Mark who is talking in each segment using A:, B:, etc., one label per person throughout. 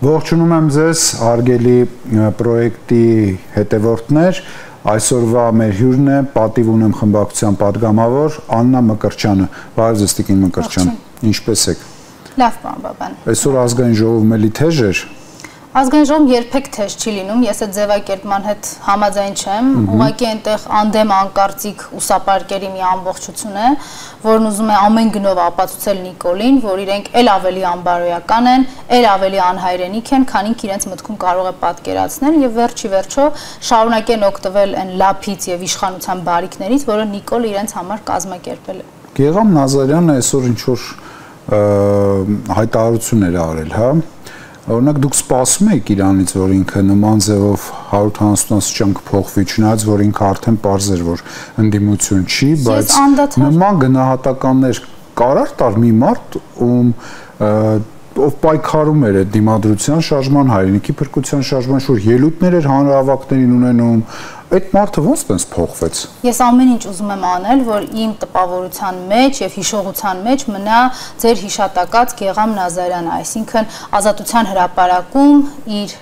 A: Ողջունում եմ ձեզ, հարգելի պրոյեկտի հետևորդներ, այսօրվա մեր հյուրն է, պատիվ ունեմ խմբակցության պատգամավոր Աննա Մկրտչյանը, բարև ձեզ տիկին Մկրտչյան, ինչպես եք։
B: Լավ բան բաբան։
A: Այսօր ազգային ժողովում էլի թեժ էր։
B: Ազգային ժողովում երբեք թեժ չի լինում, ես այդ ձևակերպման հետ համաձայն չեմ, ուղղակի այնտեղ անդեմ անկարծիք ուսապարկերի մի ամբողջություն է, որն ուզում է ամեն գնով ապացուցել Նիկոլին, որ իրենք էլ ավելի անբարոյական են, էլ ավելի անհայրենիք են, քան ինքը իրենց մտքում կարող է պատկերացնել եւ վերջի վերջո շարունակեն օգտվել այն լափից եւ իշխանության բարիքներից, որը Նիկոլը իրենց համար կազմակերպել է։
A: Գեգամ Նազարյանը այսօր ինչ որ հայտարարություններ արել, հա։ Օրինակ դուք սպասում եք իրանից, որ ինքը նման ձևով 180 աստիճան կփոխվի, չնայած որ ինքը արդեն պարզ էր, որ ընդդիմություն չի, բայց նման գնահատականներ կարար տար մի մարդ, ով պայքարում էր այդ դիմադրության շարժման, հայրենիքի փրկության շարժման շուրջ, ելույթներ էր հանրահավաքներին ունենում, այդ մարդը ոնց տենց փոխվեց։
B: Ես ամեն ինչ ուզում եմ անել, որ իմ տպավորության մեջ եւ հիշողության մեջ մնա ձեր հիշատակած Գեգամ Նազարյանը, այսինքն Ազատության հրապարակում իր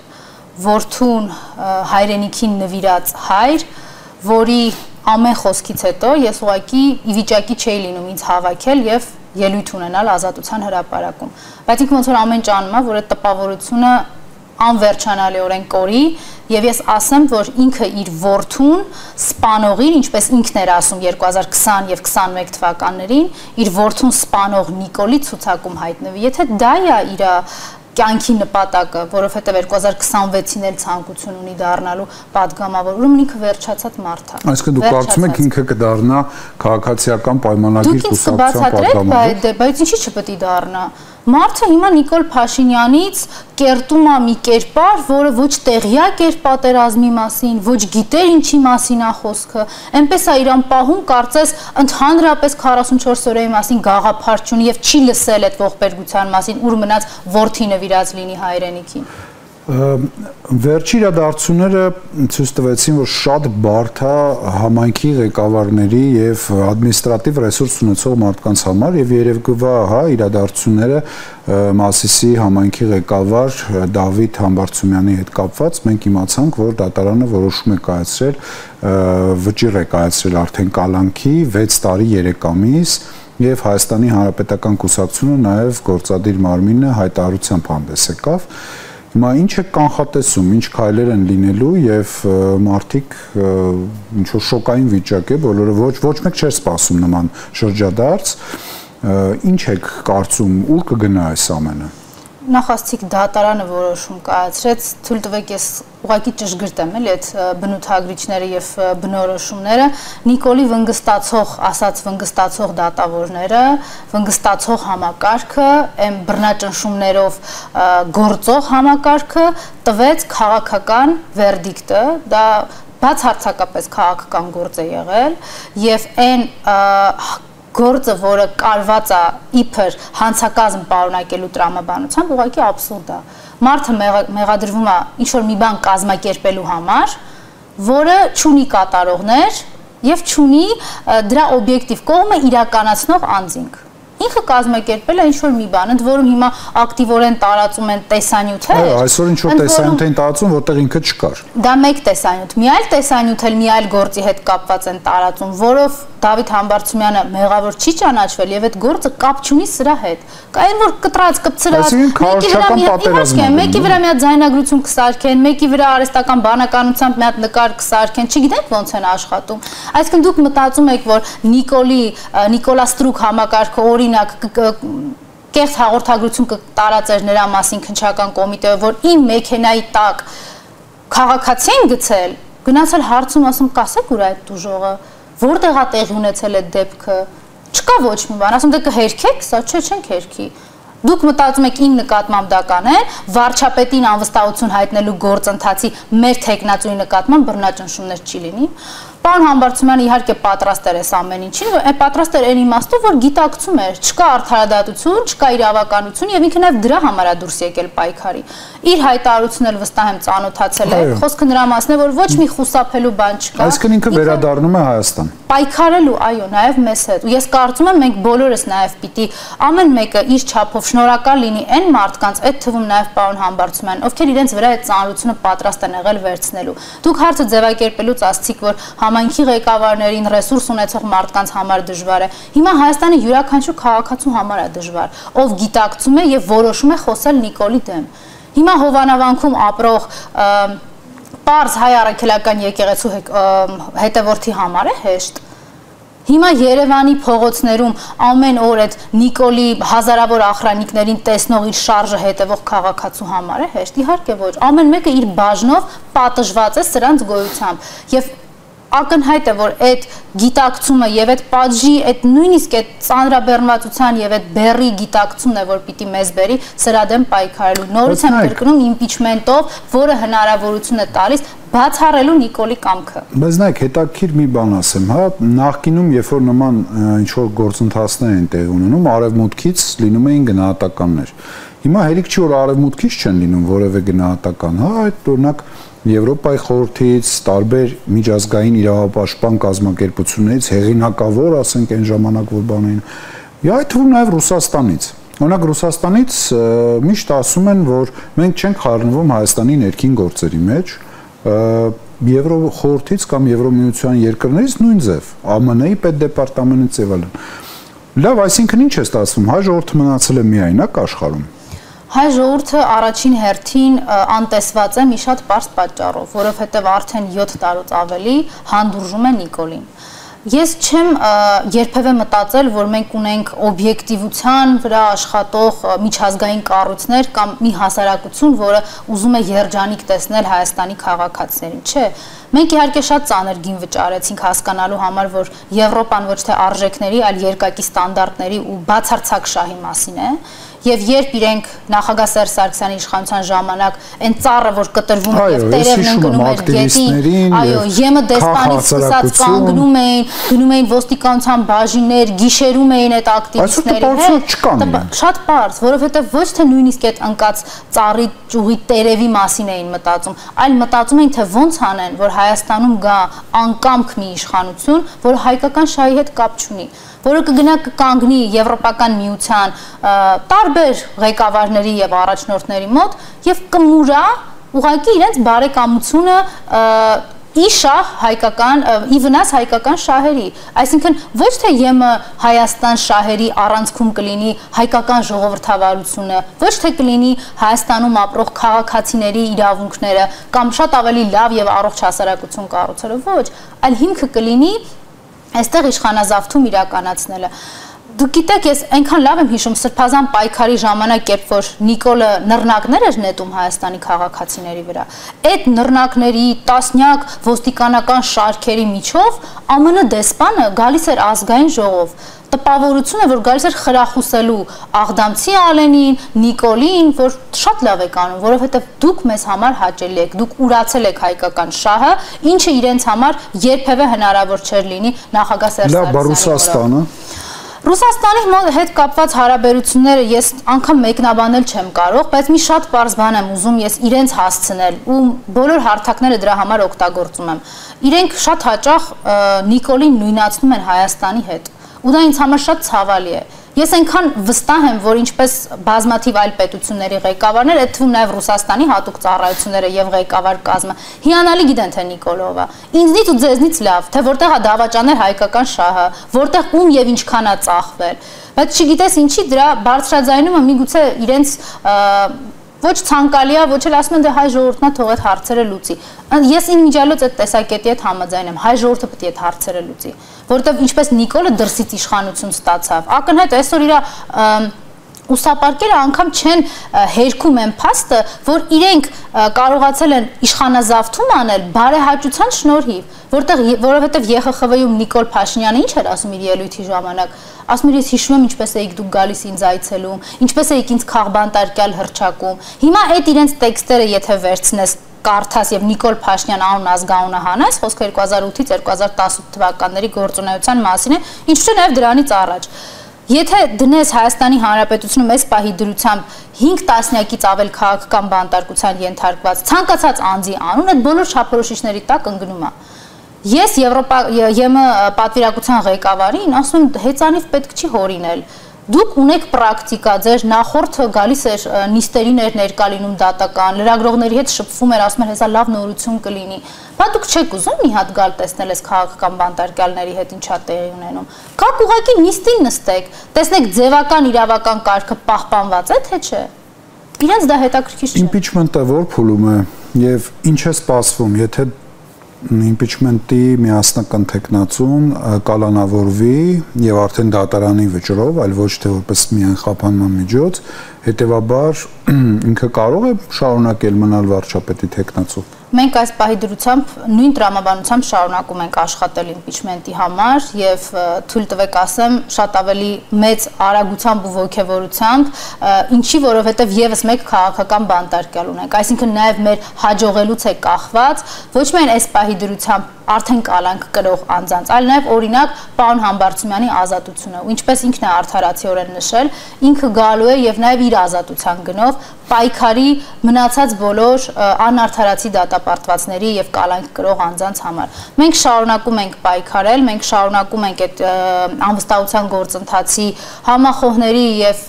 B: որդուն հայրենիքին նվիրած հայր, որի ամեն խոսքից հետո ես ուղղակի ի վիճակի չէի լինում ինձ հավաքել եւ ելույթ ունենալ Ազատության հրապարակում, բայց ինքը ոնց որ ամեն ճանում է, որ այդ տպավորությունը անվերջանալիորեն կորի եւ ես ասեմ, որ ինքը իր որդուն սպանողին, ինչպես ինքն էր ասում 2020 եւ 21 թվականներին, իր որդուն սպանող Նիկոլի ցուցակում հայտնվի, եթե դա է իր կյանքի նպատակը, որովհետեւ 2026-ին էլ ցանկություն ունի դառնալու պատգամավոր, ուրեմն ինքը վերջացած մարդ է։
A: Այսինքն դուք կարծում եք ինքը կդառնա քաղաքացիական պայմանագիր կուսակցության պատգամավոր։
B: Բայց ինչի՞ չպետք է դառնա։ Մարդը հիմա Նիկոլ Փաշինյանից կերտում է մի կերպար, որը ոչ տեղյակ էր պատերազմի մասին, ոչ գիտեր ինչի մասին է խոսքը, այնպես է իրան պահում, կարծես ընդհանրապես 44 օրերի մասին գաղափար չունի եւ չի լսել այդ ողբերգության մասին, ուր մնաց որդի նվիրած լինի հայրենիքին։
A: Վերջի իրադարձությունները ցույց տվեցին, որ շատ բարդ է համայնքի ղեկավարների եւ ադմինիստրատիվ ռեսուրս ունեցող մարդկանց համար եւ երևգվա, հա, իրադարձությունները Մասիսի համայնքի ղեկավար Դավիթ Համբարձումյանի հետ կապված մենք իմացանք, որ դատարանը որոշում է կայացրել, վճիռ է կայացրել արդեն կալանքի 6 տարի 3 ամիս եւ Հայաստանի Հանրապետական Կուսակցությունը նաեւ գործադիր մարմինը հայտարարությամբ հանդես եկավ։ Հիմա ինչ է կանխատեսում, ինչ քայլեր են լինելու եւ մարդիկ ինչ որ շոկային վիճակ է, բոլորը ոչ մեկ չէր սպասում նման շրջադարձ, ինչ եք կարծում, ուր կգնա այս ամենը։
B: Նախասցիկ դատարանը որոշում կայացրեց, թույլ տվեք ես ուղղակի ճշգրտ եմ էլի այդ բնութագրիչները եւ բնորոշումները, Նիկոլի վնգստացող, ասած վնգստացող դատավորները, վնգստացող համակարգը, այն բռնաճնշումներով գործող համակարգը տվեց քաղաքական վերդիկտը, դա բացարձակապես քաղաքական գործ է եղել եւ այն գործը, որը կարված է իբր հանցակազմ պարունակելու տրամաբանությամբ, ուղղակի աբսուրդ է։ Մարդը մեղադրվում է ինչ-որ մի բան կազմակերպելու համար, որը չունի կատարողներ եւ չունի դրա օբյեկտիվ կողմը իրականացնող անձինք։ Ինքը կազմակերպել է ինչ-որ մի բան, ընդ որում հիմա ակտիվորեն տարածում են տեսանյութեր։
A: Այսօր ինչ-որ տեսանյութ են տարածում, որտեղ ինքը չկար։
B: Դա մեկ տեսանյութ, մի այլ տեսանյութ էլ մի այլ գործի հետ կապված են տարածում, որով Դավիթ Համբարձումյանը մեղավոր չի ճանաչվել եւ այդ գործը կապ չունի սրա հետ։ Կա այն որ կտրած, կպցրած, մեկի վրա մի հատ ձայնագրություն կսարքեն, մեկի վրա արհեստական բանականությամբ մի հատ նկար կսարքեն, չգիտենք ոնց են աշխատում։ Այսինքն դուք մտածում եք, որ Նիկոլա Ստրուկ համակարգը օրինակ կեղծ հաղորդագրություն կտարածեր նրա մասին քննչական կոմիտեը, որ իմ մեքենայի տակ քաղաքացի են գցել, գնացել հարցում ասում կասեք ուր այդ դուժողը, որտեղ է տեղի ունեցել այդ դեպքը, չկա ոչ մի բան, ասում դե կհերքեք, սա չէ, չենք հերքի։ Դուք մտածում եք իմ նկատմամբ դա կանեն, վարչապետին անվստահություն հայտնելու գործընթացի մեր թեկնածուի նկատմամբ բռնաճնշումներ չի լինի։ Պարոն Համբարձումյանը իհարկե պատրաստ էր այս ամեն ինչին, պատրաստ էր այն իմաստով, որ գիտակցում էր, չկա արդարադատություն, չկա իրավականություն եւ ինքը նաեւ դրա համար է դուրս եկել պայքարի։ Իր հայտարարությունն էլ վստահ եմ ծանոթացել է, խոսքը նրա մասն է, որ ոչ մի խուսափելու բան չկա։
A: Այսինքն ինքը վերադառնում է Հայաստան։
B: Պայքարելու, այո, նաեւ մեզ հետ։ Ու ես կարծում եմ մենք բոլորս նաեւ պիտի ամեն մեկը իր չափով շնորհակալ լինի այն մարդկանց, այդ թվում նաեւ պարոն Համբարձումյան, ովքեր իրենց վրա այդ ծանրությունը պատրաստ են եղել վերցնելու։ Դուք հարցը ձևակերպելուց ասացիք, որ համայնքի ղեկավարներին, ռեսուրս ունեցող մարդկանց համար դժվար է։ Հիմա Հայաստանի յուրաքանչյուր քաղաքացու համար է դժվար, ով գիտակցում է եւ որոշում է խոսել Նիկոլի դեմ։ Հիմա Հովանավանքում ապրող պարզ հայ առաքելական եկեղեցու հետևորդի համար է հեշտ։ Հիմա Երևանի փողոցներում ամեն օր այդ Նիկոլի հազարավոր ախրանիկներին տեսնող իր շարժը հետևող քաղաքացու համար է հեշտ։ Իհարկե ոչ, ամեն մեկը իր բաժնով պատժված է սրանց գոյությամբ եւ ակնհայտ է, որ այդ գիտակցումը եւ այդ պատժի, այդ նույնիսկ այդ ծանրաբեռնվածության եւ այդ բեռի գիտակցումն է, որ պիտի մեզ բերի սրա դեմ պայքարելու։ Նորից եմ կրկնում իմպիչմենտով, որը հնարավորություն է տալիս բացառելու Նիկոլի կամքը։
A: Բայց նայեք, հետաքրքիր մի բան ասեմ, հա, նախկինում, երբ որ նման ինչ որ գործընթացներ են տեղի ունենում, արևմուտքից լինում էին գնահատականներ։ Հիմա հերիք չի որ արևմուտքից չեն լինում որևէ գնահատական, հա, այդ օրինակ Եվրոպայի խորհրդից, տարբեր միջազգային իրավապաշտպան կազմակերպություններից, հեղինակավոր, ասենք այն ժամանակ որ բան էին, այդ թվում նաև Ռուսաստանից։ Օրինակ Ռուսաստանից միշտ ասում են, որ մենք չենք խառնվում Հայաստանի ներքին գործերի մեջ, Եվրոխորհրդից կամ Եվրոմիության երկրներից նույն ձև, ԱՄՆ-ի պետդեպարտամենտից եւ այլն։ Լավ, այսինքն ինչ է ստացվում, հայ ժողովուրդը մնացել է միայնակ աշխարհում։
B: Հայ ժողովուրդը առաջին հերթին անտեսված է մի շատ պարզ պատճառով, որովհետև արդեն 7 տարուց ավելի հանդուրժում է Նիկոլին։ Ես չեմ երբևէ մտածել, որ մենք ունենք օբյեկտիվության վրա աշխատող միջազգային կառույցներ կամ մի հասարակություն, որը ուզում է երջանիկ տեսնել Հայաստանի քաղաքացիներին, չէ։ Մենք իհարկե շատ ծանր գին վճարեցինք հասկանալու համար, որ Եվրոպան ոչ թե արժեքների, այլ երկակի ստանդարտների ու բացարձակ շահի մասին է։ Եվ երբ իրենք նախագահ Սերժ Սարգսյանի իշխանության ժամանակ այն ծառը, որ կտրվում է եւ տերևն ընկնում էր գետին, այո, եմը դեսպանից սկսած կանգնում էին, գնում էին ոստիկանության բաժիններ, գիշերում էին այդ ակտիվիստների հետ։ Շատ պարզ, որովհետեւ ոչ թե նույնիսկ այդ ընկած ծառի ճյուղի տերևի մասին էին մտածում, այլ մտածում էին, թե ոնց անեն, որ Հայաստանում գա անկամք մի իշխանություն, որ հայկական շահի հետ կապ չունի, որը կգնա կկանգնի Եվրոպական միության տարբեր ղեկավարների եւ առաջնորդների մոտ եւ կմուրա ուղղակի իրենց բարեկամությունը ի շահ հայկական ի վնաս հայկական շահերի, այսինքն ոչ թե ԵՄ Հայաստան շահերի առանցքում կլինի հայկական ժողովրդավարությունը, ոչ թե կլինի Հայաստանում ապրող քաղաքացիների իրավունքները կամ շատ ավելի լավ եւ առողջ հասարակություն կառուցելը, ոչ, այլ հիմքը կլինի այստեղ իշխանազավթում իրականացնելը։ Դուք գիտեք, ես այնքան լավ եմ հիշում Սրբազան պայքարի ժամանակ, երբ որ Նիկոլը նռնակներ էր նետում Հայաստանի քաղաքացիների վրա, այդ նռնակների տասնյակ ոստիկանական շարքերի միջով ԱՄՆ դեսպանը գալիս էր ազգային ժողով, տպավորություն է, որ գալիս էր խրախուսելու Աղդամցի Ալենին, Նիկոլին, որ շատ լավ եք անում, որովհետև դուք մեզ համար հաճելի եք, դուք ուրացել եք հայկական շահը, ինչը իրենց համար երբևէ հնարավոր չէր լինի նախագահ Սերժ Սարգսյանի Ռուսաստանի հետ կապված հարաբերությունները ես անգամ մեկնաբանել չեմ կարող, բայց մի շատ պարզ բան եմ ուզում ես իրենց հասցնել ու բոլոր հարթակները դրա համար օգտագործում եմ։ Իրենք շատ հաճախ Նիկոլին նույնացնում են Հայաստանի հետ։ Ու դա ինձ համար շատ ցավալի է։ Ես այնքան վստահ եմ, որ ինչպես բազմաթիվ այլ պետությունների ղեկավարներ, այդ թվում նաև Ռուսաստանի հատուկ ծառայությունները եւ ղեկավար կազմը, հիանալի գիտեն թե Նիկոլովը։ Ինձնից ու ձեզնից լավ, թե որտեղ է դավաճանել հայկական շահը, որտեղ ում եւ ինչքան է ծախվել։ Բայց չգիտես ինչի դրա բարձրաձայնումը միգուցե իրենց ոչ ցանկալի է, ոչ էլ ասում են դե հայ ժողովուրդն է թող այդ հարցերը լուծի։ Ես ինմիջիալոց այդ տեսակետի հետ համաձայն եմ, հայ ժողովուրդը պետք է այդ հարցերը լուծի, որովհետև ինչպես Նիկոլը դրսից իշխանություն ստացավ, ակնհայտ այսօր իր ուսապարկերը անգամ չեն հերքում են փաստը, որ իրենք կարողացել են իշխանազավթում անել բարեհաճության շնորհիվ, որովհետև ԵԽԽՎ-ում Նիկոլ Փաշինյանը ինչ էր ասում իր ելույթի ժամանակ, ասում էր ես հիշում եմ ինչպես էիք դուք գալիս ինձ այցելում, ինչպես էիք ինձ քաղբանտարկյալ հռչակում։ Հիմա այդ իրենց տեքստերը եթե վերցնես կարդաս եւ Նիկոլ Փաշինյան անուն ազգանունը հանես, խոսքը 2008-ից 2018 թվականների գործունեության մասին է, ինչու՞ չէ նաեւ դրանից առաջ։ Եթե դնես Հայաստանի Հանրապետությունում այս պահի դրությամբ 5 տասնյակից ավել քաղաքական բանտարկության ենթարկված ցանկացած անձի անուն, այդ բոլոր չափորոշիչների տակ ընկնում է։ Ես ԵՄ պատվիրակության ղեկավարին ասում եմ հեծանիվ պետք չի հորինել։ Դուք ունեք պրակտիկա, ձեր նախորդը գալիս էր նիստերին էր ներկա լինում դատական, լրագրողների հետ շփվում էր, ասում էր հեսա լավ նորություն կլինի։ Բա դուք չեք ուզում մի հատ գալ տեսնել այս քաղաքական բանտարկյալների հետ ինչա տեղի ունենում։ Կաք ուղղակի նիստին նստեք, տեսնեք ձևական իրավական կարգը պահպանված է թե չէ։ Իրենց դա հետաքրքիր չէ։
A: Իմպիչմենտը որ փուլում է եւ ինչ է սպասվում, եթե իմպիչմենտի միասնական թեկնածուն կալանավորվի եւ արդեն դատարանի վճռով, այլ ոչ թե որպես միայն խափանման միջոց, հետեւաբար ինքը կարող է շարունակել մնալ վարչապետի թեկնածու։
B: Մենք այս պահի դրությամբ նույն տրամաբանությամբ շարունակում ենք աշխատել իմպիչմենտի համար եւ թույլ տվեք ասեմ շատ ավելի մեծ արագությամբ ու ոգևորությամբ, ինչի որովհետեւ եւս մեկ քաղաքական բանտարկյալ ունենք, այսինքն նաեւ մեր հաջողելուց է կախված ոչ միայն այս պահի դրությամբ արդեն կալանք կրող անձանց, այլ նաև օրինակ պարոն Համբարձումյանի ազատությունը, ու ինչպես ինքն է արդարացիորեն նշել, ինքը գալու է եւ նաև իր ազատության գնով պայքարի մնացած բոլոր անարդարացի դատապարտվածների եւ կալանք կրող անձանց համար։ Մենք շարունակում ենք պայքարել, մենք շարունակում ենք այդ անվստահության գործընթացի համախոհների եւ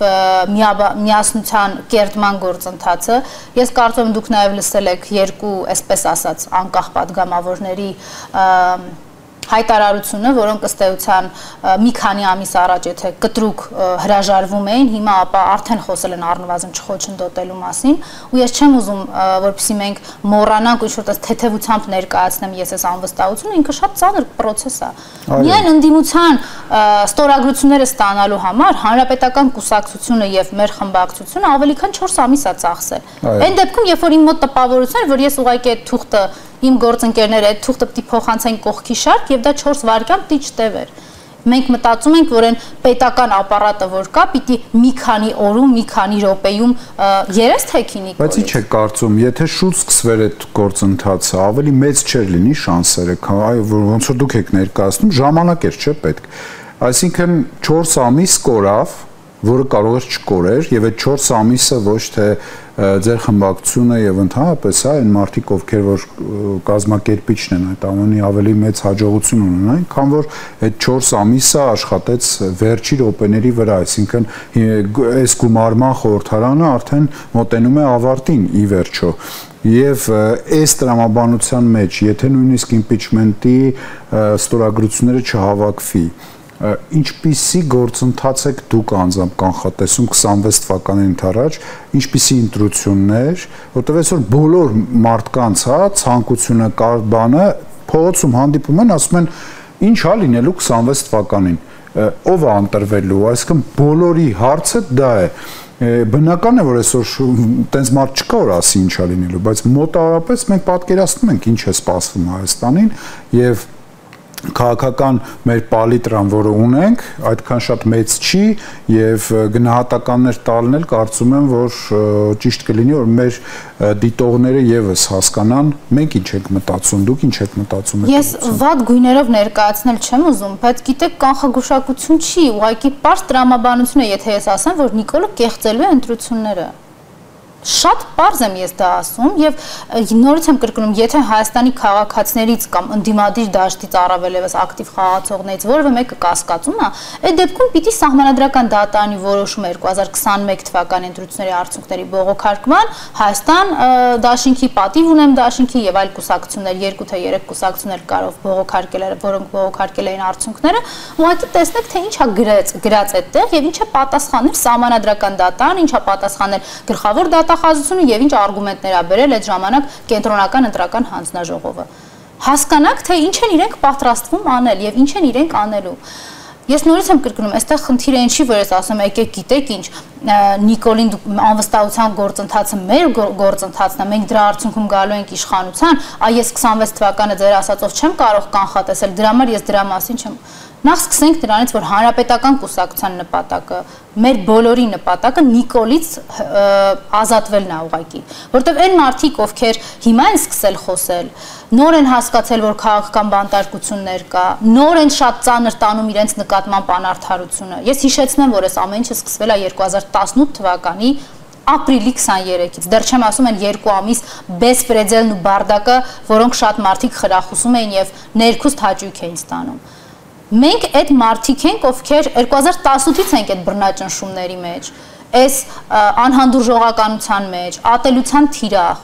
B: միասնության կերտման գործընթացը։ Ես կարծում եմ դուք նաև լսել եք երկու, այսպես ասած, անկախ падգամավորների հայտարարությունը, որոնք ըստ էության մի քանի ամիս առաջ եթե կտրուկ հրաժարվում էին, հիմա ապա արդեն խոսել են առնվազն չխոչընդոտելու մասին, ու ես չեմ ուզում, որպեսզի մենք մոռանանք ու ինչ-որ թեթևությամբ ներկայացնեմ ես այս անվստահությունը, ինքը շատ ծանր process է։ Միայն ընդդիմության ստորագրությունները ստանալու համար հանրապետական կուսակցությունը եւ մեր խմբակցությունը ավելի քան 4 ամիս է ծախսել։ Այն դեպքում, երբ որ իմ մոտ տպավորություն էր, որ ես ուղղակի այդ թուղթը իմ գործընկերները այդ թուղթը պիտի փոխանցեն կողքի շարք եւ դա 4 վայրկյան պիտի չտևեր։ Մենք մտածում ենք, որ այն պետական ապարատը որ կա, պիտի մի քանի օրում, մի քանի րոպեում երես թեքինի կորի։
A: Բայց ի՞նչ է կարծում, եթե շուտ սկսվեր այդ գործընթացը, ավելի մեծ չէր լինի շանսերը, այո, ոնց որ դուք եք ներկայացնում, ժամանակ էր, չէ՞ պետք։ Այսինքն 4 ամիս կորավ, որը կարող էր չկորեր, եւ այդ 4 ամիսը ոչ թե ձեր խմբակցությունը եւ ընդհանրապես այն մարդիկ, ովքեր որ կազմակերպիչն են այդ ամենի ավելի մեծ հաջողություն ունենային, քան որ այդ 4 ամիսը աշխատեց վերջի րոպեների վրա, այսինքն այս գումարման խորհրդարանը արդեն մոտենում է ավարտին ի վերջո։ Եվ այս տրամաբանության մեջ, եթե նույնիսկ իմպիչմենտի ստորագրությունները չհավաքվի, ինչպիսի գործընթաց եք դուք անձամբ կանխատեսում 26 թվականին առաջ, ինչպիսի ընտրություններ, որտեղ այսօր բոլոր մարդկանց, հա, ցանկությունը կար բանը փողոցում հանդիպում են, ասում են, ինչ է լինելու 26 թվականին, ով է ընտրվելու, այսինքն բոլորի հարցը դա է։ Բնական է, որ այսօր տենց մարդ չկա, որ ասի ինչ է լինելու, բայց մոտավորապես մենք պատկերացնում ենք ինչ է սպասվում Հայաստանին եւ քաղաքական մեր պալիտրան, որը ունենք, այդքան շատ մեծ չի եւ գնահատականներ տալն էլ կարծում եմ, որ ճիշտ կլինի, որ մեր դիտողները եւս հասկանան, մենք ինչ ենք մտածում, դուք ինչ եք մտածում։
B: Ես վատ գույներով ներկայացնել չեմ ուզում, բայց գիտեք, կանխագուշակություն չի, ուղղակի պարզ տրամաբանություն է, եթե ես ասեմ, որ Նիկոլը կեղծելու է ընտրությունները։ Շատ պարզ եմ ես դա ասում եւ նորից եմ կրկնում, եթե Հայաստանի քաղաքացիներից կամ ընդդիմադիր դաշտից առավել եւս ակտիվ խաղացողներից որևէ մեկը կասկածում է, այդ դեպքում պիտի սահմանադրական դատարանի որոշումը 2021 թվականի ընտրությունների արդյունքների բողոքարկման Հայաստան դաշինքի պատիվ ունեմ դաշինքի եւ այլ կուսակցություններ 2 թե 3 կուսակցություններ կարող բողոքարկել, որոնք բողոքարկել էին արդյունքները, ուղղակի տեսնեք թե ինչա գրած այդտեղ եւ ինչ է պատասխանել սահմանադրական դատարանը, ինչա պատասխանել գլխավոր դատախազությունը եւ ինչ արգումենտներ ա բերել այդ ժամանակ կենտրոնական ընտրական հանձնաժողովը։ Հասկանաք, թե ինչ են իրենք պատրաստվում անել եւ ինչ են իրենք անելու։ Ես նորից եմ կրկնում, այստեղ խնդիրը ինչի, որ ես ասում եկեք գիտեք ինչ, Նիկոլին անվստահության գործընթացը մեր գործընթացն է, մենք դրա արդյունքում գալու ենք իշխանության, այս 26 թվականը ձեր ասածով չեմ կարող կանխատեսել, դրա համար ես դրա մասին չեմ։ Նախ սկսենք դրանից, որ հանրապետական կուսակցության նպատակը, մեր բոլորի նպատակը Նիկոլից ազատվելն է ուղղակի, որտեղ այն մարդիկ, ովքեր հիմա են սկսել խոսել, նոր են հասկացել, որ քաղաքական բանտարկություններ կա, նոր են շատ ծանր տանում իրենց նկատմամբ անարդարությունը։ Ես հիշեցնեմ, որ այս ամեն ինչը սկսվել է 2018 թվականի ապրիլի 23-ից, դեռ չեմ ասում են 2 ամիս բեսպրեդելն ու բարդակը, որոնք շատ մարդիկ խրախուսում էին եւ ներքուստ հաճույք էին ստանում։ Մենք այդ մարդիկ ենք, ովքեր 2018-ից ենք այդ բռնաճնշումների մեջ, այս անհանդուրժողականության մեջ, ատելության թիրախ։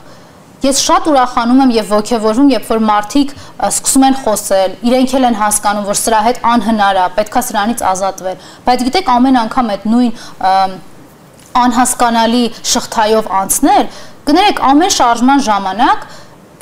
B: Ես շատ ուրախանում եմ եւ ոգեվորվում, երբ որ մարդիկ սկսում են խոսել, իրենք էլ են հասկանում, որ սրա հետ անհնար է, պետքա սրանից ազատվել։ Բայց գիտեք, ամեն անգամ այդ նույն անհասկանալի շղթայով անցնել, կներեք, ամեն շարժման ժամանակ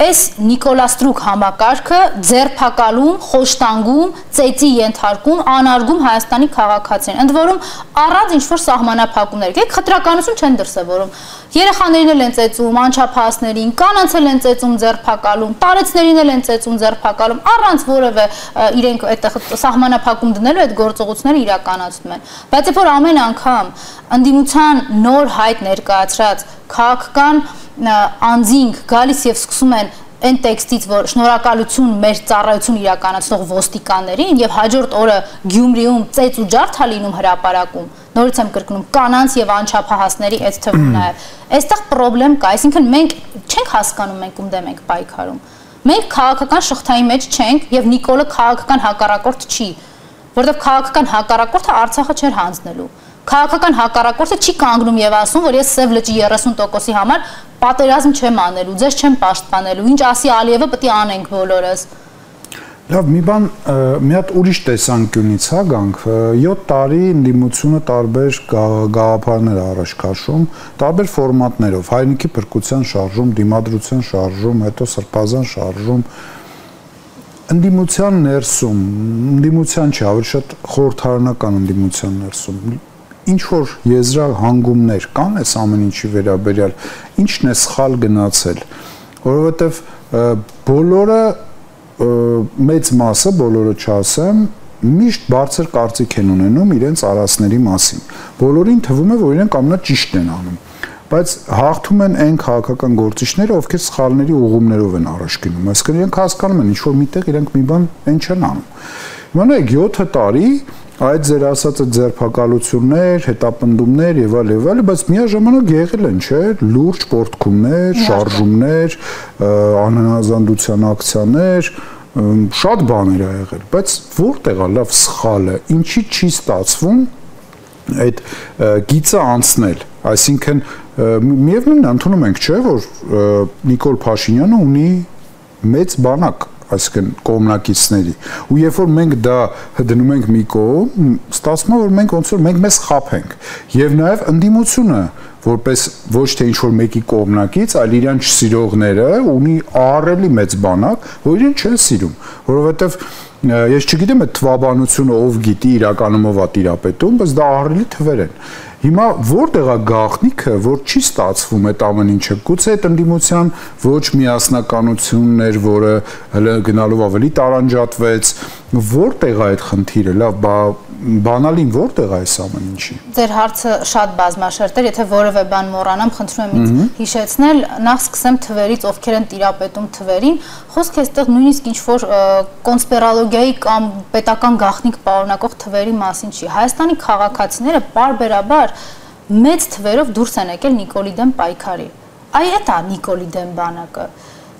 B: այս Նիկոլաստրուկ համակարգը ձերբակալում, խոշտանգում, ծեծի ենթարկում, անարգում Հայաստանի քաղաքացիներին։ Ընդ որում առանց ինչ-որ սահմանափակումներ։ Եկեք խտրականություն չեն դրսևորում։ Երեխաներին էլ են ծեծում, անչափահասներին, կանանց էլ են ծեծում, ձերբակալում, տարեցներին էլ են ծեծում, ձերբակալում, առանց որևէ իրենք այդտեղ սահմանափակում դնելու այդ գործողությունները իրականացնում են։ Բայց երբ որ ամեն անգամ ընդդիմության նոր հայտ ներկայացրած քաղաքական անձինք գալիս եւ սկսում են այն տեքստից, որ շնորհակալություն մեր ծառայություն իրականացնող ոստիկաններին եւ հաջորդ օրը Գյումրիում ծեծ ու ջարդ է լինում հրապարակում, նորից եմ կրկնում, կանանց եւ անչափահասների այդ թվում նաեւ։ Այստեղ խնդրեմ կա, այսինքն մենք չենք հասկանում մենք ում դեմ ենք պայքարում։ Մենք քաղաքական շղթայի մեջ չենք եւ Նիկոլը քաղաքական հակառակորդ չի, որովհետեւ քաղաքական հակառակորդը Արցախը չէր հանձնելու։ Քաղաքական հակառակորդը չի կանգնում եւ ասում, որ ես Սև լճի 30%-ի համար պատերազմ չեմ անելու, ձեզ չեմ պաշտպանելու, ինչ ասի Ալիևը պետք է անենք բոլորս։
A: Լավ, մի բան, մի հատ ուրիշ տեսանկյունից հա գանք, 7 տարի ընդդիմությունը տարբեր գաղափարներ առաջ քաշում, տարբեր ֆորմատներով, հայրենիքի փրկության շարժում, դիմադրության շարժում, հետո սրբազան շարժում, ընդդիմության ներսում, ընդդիմության չի, ավելի շատ խորհրդարանական ընդդիմության ներսում ինչ որ եզրահանգումներ կան այս ամեն ինչի վերաբերյալ, ինչն է սխալ գնացել, որովհետև բոլորը մեծ մասը, բոլորը չասեմ, միշտ բարձր կարծիք են ունենում իրենց արածների մասին։ Բոլորին թվում է, որ իրենք ամենաճիշտն են անում, բայց հաղթում են այն քաղաքական գործիչները, ովքեր սխալների ուղումներով են առաջ գնում։ Այսինքն իրենք հասկանում են, ինչ որ միտեղ իրենք մի բան այն չեն անում։ Իմանալեք 7 տարի այդ ձեր ասածը ձերբակալություններ, հետապնդումներ եւ այլ, բայց միաժամանակ եղել են, չէ՞, լուրջ պորտքումներ, շարժումներ, անհնազանդության ակցիաներ, շատ բաներ ա եղել, բայց որտեղ է լավ սխալը, ինչի չի ստացվում այդ գիծը անցնել, այսինքն միևնույնն է ընդունում ենք, չէ՞, որ Նիկոլ Փաշինյանը ունի մեծ բանակ այսինքն կողմնակիցների ու երբ որ մենք դա դնում ենք մի կողմ, ստացվում է որ մենք ոնց որ մենք մեզ խափենք եւ նաեւ ընդդիմությունը որպես ոչ թե ինչ որ մեկի կողմնակից, այլ իրան չսիրողները ունի ահռելի մեծ բանակ, որ իրեն չեն սիրում, որովհետեւ ես չգիտեմ այդ թվաբանությունը ով գիտի իրականում ով է տիրապետում, բայց դա ահռելի թվեր են։ Հիմա որտեղ է գաղտնիքը, որ չի ստացվում այդ ամեն ինչը։ Գուցե այդ ընդդիմության ոչ միասնականությունն էր, որը հələ գնալով ավելի տարանջատվեց, որտեղ է այդ խնդիրը, լավ, բանալին որտեղ է այս ամեն ինչի։
B: Ձեր հարցը շատ բազմաշերտ էր, եթե որևէ բան մոռանամ, խնդրում եմ ինձ հիշեցնել, նախ սկսեմ թվերից, ովքեր են տիրապետում թվերին, խոսքը այստեղ նույնիսկ ինչ-որ կոնսպիրոլոգիայի կամ պետական գաղտնիք պարունակող թվերի մասին չի։ Հայաստանի քաղաքացիները պարբերաբար մեծ թվերով դուրս են եկել Նիկոլի դեմ պայքարի։ Այ դա Նիկոլի դեմ բանակը։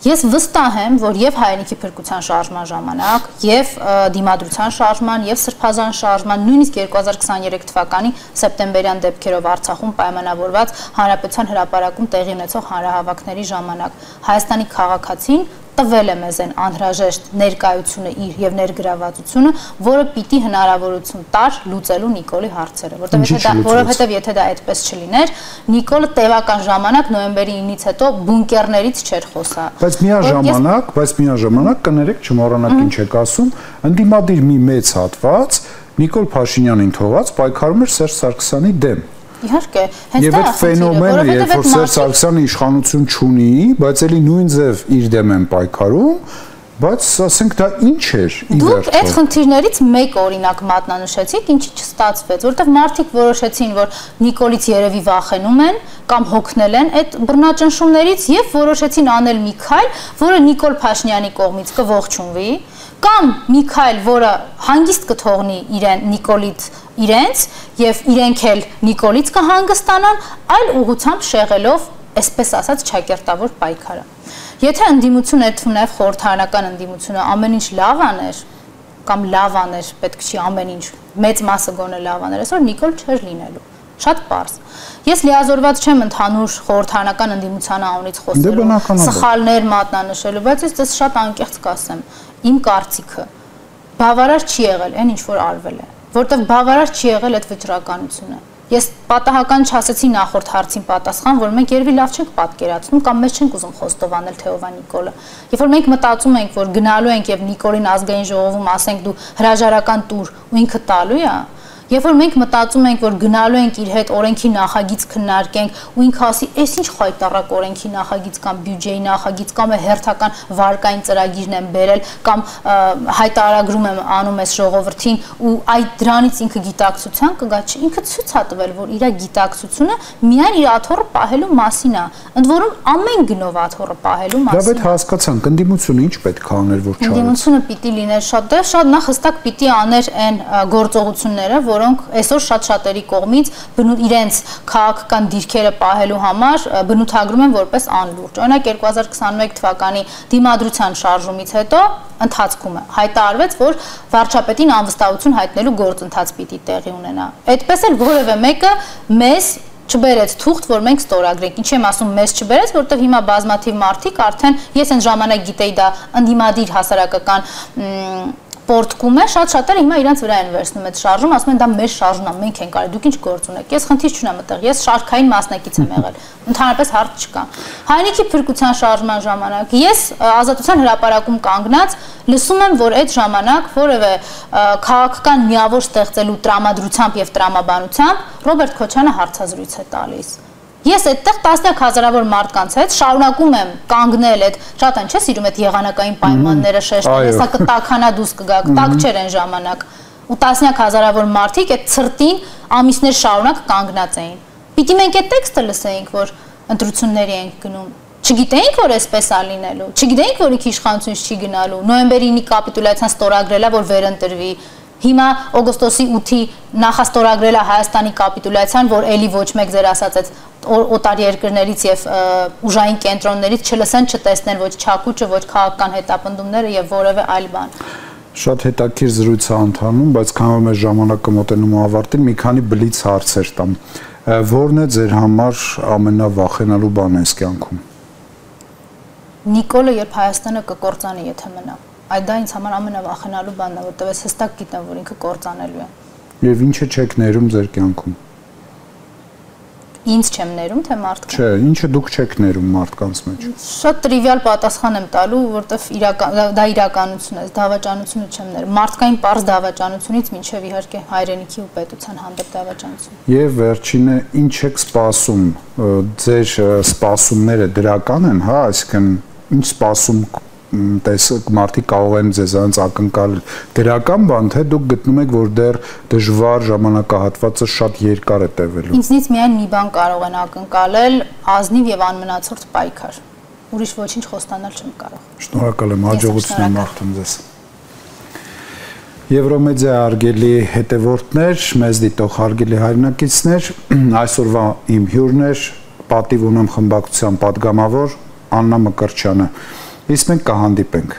B: Ես վստահ եմ, որ եւ հայրենիքի փրկության շարժման ժամանակ, եւ դիմադրության շարժման, եւ սրբազան շարժման, նույնիսկ 2023 թվականի սեպտեմբերյան դեպքերով Արցախում պայմանավորված հանրապետության հրապարակում տեղի ունեցող հանրահավաքների ժամանակ Հայաստանի քաղաքացին տվել է մեզ այն անհրաժեշտ ներկայությունը իր եւ ներգրավվածությունը, որը պիտի հնարավորություն տար լուծելու Նիկոլի հարցերը, որովհետեւ եթե դա այդպես չլիներ, Նիկոլը տևական ժամանակ նոյեմբերի 9-ից հետո բունկերներից չէր խոսա։
A: Բայց միաժամանակ կներեք չմոռանաք ինչ եք ասում, ընդդիմադիր մի մեծ հատված Նիկոլ Փաշինյանին թողած պայքարում էր Սերժ Սարգսյանի դեմ։
B: Իհարկե,
A: հենց դա է ֆենոմենը, երբ որ Սերժ Սարգսյանը իշխանություն չունի, բայց էլի նույն ձև իր դեմ են պայքարում, բայց ասենք դա ինչ էր ի վերջո։
B: Դուք այդ խնդիրներից մեկ օրինակ մատնանշեցիք, ինչի չստացվեց, որովհետև մարդիկ որոշեցին, որ Նիկոլից երևի վախենում են կամ հոգնել են այդ բռնաճնշումներից եւ որոշեցին անել մի քայլ, որը Նիկոլ Փաշինյանի կողմից կողջունվի, կամ մի քայլ, որը հանգիստ կթողնի իրեն Նիկոլից իրենց եւ իրենք էլ Նիկոլից կհանգստանան, այլ ուղղությամբ շեղելով, այսպես ասած, ճակերտավոր պայքարը։ Եթե ընդդիմությունը այդվում նաև խորհրդարանական ընդդիմությունը ամեն ինչ լավ աներ կամ լավ աներ, պետք չի ամեն ինչ մեծ մասը գոնե լավ աներ, այսօր Նիկոլ չէր լինելու։ Շատ պարզ։ Ես լիազորված չեմ ընդհանուր խորհրդարանական ընդդիմության անունից խոսելու, սխալներ մատնանշելու, բայց ես շատ անկեղծ կասեմ, իմ կարծիքը բավարար չի եղել այն ինչ որ արվել է, որտեղ բավարար չի եղել այդ վճռականությունը։ Ես պատահական չասեցի նախորդ հարցին պատասխան, որ մենք երևի լավ չենք պատկերացնում կամ մեզ չենք ուզում խոստովանել թե ով է Նիկոլը։ Երբ որ մենք մտածում ենք, որ գնալու ենք եւ Նիկոլին ազգային ժողովում ասենք դու հրաժարական տուր ու ինքը տալու է, երբ որ մենք մտածում ենք, որ գնալու ենք իր հետ օրենքի նախագիծ քննարկենք ու ինքը ասի, «Էս ինչ խայտառակ օրենքի նախագիծ կամ բյուջեի նախագիծ կամ հերթական վարկային ծրագիրն եմ բերել կամ հայտարարագրում եմ անում ես ժողովրդին ու այդ դրանից ինքը գիտակցության կգա, ինքը ցույց է տվել, որ իր գիտակցությունը միայն իր աթոռը պահելու մասին է, ընդ որում ամեն գնով աթոռը պահելու մասին։
A: Դա պետք հասկացանք, ընդդիմությունը ինչ պետք է աներ, որ չարեց։
B: Ընդդիմությունը պիտի լիներ շատ նախ հստակ պիտի աներ այն գործողությունները, որոնք այսօր շատ-շատերի կողմից իրենց քաղաքական դիրքերը պահելու համար բնութագրում են որպես անլուրջ։ Օրինակ 2021 թվականի դիմադրության շարժումից հետո ընթացքում է հայտարարվեց, որ վարչապետին անվստահություն հայտնելու գործընթաց պիտի տեղի ունենա։ Այդպես էլ որևէ մեկը մեզ չբերեց թուղթ, որ մենք ստորագրենք։ Ինչ եմ ասում, մեզ չբերեց, որտեղ հիմա բազմաթիվ մարդիկ արդեն ես այն ժամանակ գիտեի դա ընդդիմադիր հասարակական պորտկում է, շատ-շատերը հիմա իրենց վրա են վերցնում այդ շարժում, ասում են դա մեր շարժումն է, մենք ենք արել, դուք ինչ գործ ունեք։ Ես խնդիր չունեմ այդտեղ, ես շարքային մասնակից եմ եղել, ընդհանրապես հարց չկա։ Հայրենիքի փրկության շարժման ժամանակ ես Ազատության հրապարակում կանգնած լսում եմ, որ այդ ժամանակ որևէ քաղաքական միավոր ստեղծելու տրամադրությամբ եւ տրամաբանությամբ Ռոբերտ Քոչյանը հարցազրույց է տալիս։ Ես այդտեղ տասնյակ հազարավոր մարդկանց հետ շարունակում եմ կանգնել այդ շատ այն չէ սիրում այդ եղանակային պայմանները շեշտել, հեսա կտականա դուս կգաք, տակ չէր այն ժամանակ։ Ու տասնյակ հազարավոր մարդիկ այդ ցրտին ամիսներ շարունակ կանգնած էին։ Պիտի մենք այդ տեքստը լսեինք, որ ընտրությունների ենք գնում։ Չգիտեինք, որ այսպես է լինելու։ Չգիտեինք, որ ինքը իշխանությունից չի գնալու։ Նոյեմբերի 9-ի կապիտուլյացիան ստորագրելա, որ վերընտրվի։ Հիմա օգոստոսի 8-ի նախաստորագրել է Հայաստանի կապիտուլյացիան, որ էլի ոչ մեկ ձեր ասած այդ օտար երկրներից եւ ուժային կենտրոններից չլսեն, չտեսնեն ոչ Չակուճը, ոչ քաղաքական հետապնդումները եւ որևէ այլ բան։
A: Շատ հետաքրքիր զրույց է ընթանում, բայց քանի որ մեր ժամանակը մոտենում է ավարտին, մի քանի բլից հարցեր տամ։ Որն է ձեր համար ամենավախենալու բանը այս կյանքում։
B: Նիկոլը երբ Հայաստանը կկործանի, եթե մնա։ Այդ դա ինձ համար ամենավախենալու բանն է, որտեղ ես հստակ գիտեմ, որ ինքը կործանելու է։
A: Եվ ինչը չեք ներում ձեր կյանքում։
B: Ինձ չեմ ներում, թե մարդկանց։
A: Չէ, ինչը դուք չեք ներում մարդկանց մեջ։
B: Շատ տրիվիալ պատասխան եմ տալու, որտեվ դա իրականություն է, դավաճանությունը չեմ ներում։ Մարդկային པարզ դավաճանությունից մինչև իհարկե հայրենիքի ու պետության հանդեպ դավաճանություն։
A: Եվ վերջինը ինչ եք սպասում, ձեր սպասումները դրական են, հա, այսինքն ինչ սպասում տեսեք մարդիկ կարող են ձեզանից ակնկալ դրական բան, թե դուք գտնում եք, որ դեռ դժվար ժամանակահատվածը շատ երկար է տևելու։
B: Ինձնից միայն մի բան կարող են ակնկալել՝ ազնիվ եւ անմնացորդ պայքար։ Ուրիշ ոչինչ խոստանալ չեմ կարող։
A: Շնորհակալ եմ, հաջողություն եմ մաղթում ձեզ։ Եվրոմեդիա հարգելի հետևորդներ, մեզ դիտող հարգելի հայրենակիցներ, այսօրվա իմ հյուրն էր պատիվ ունեմ խմբակցության պատգամավոր Աննա Մկրտչյանը։ Իսկ մենք կհանդիպենք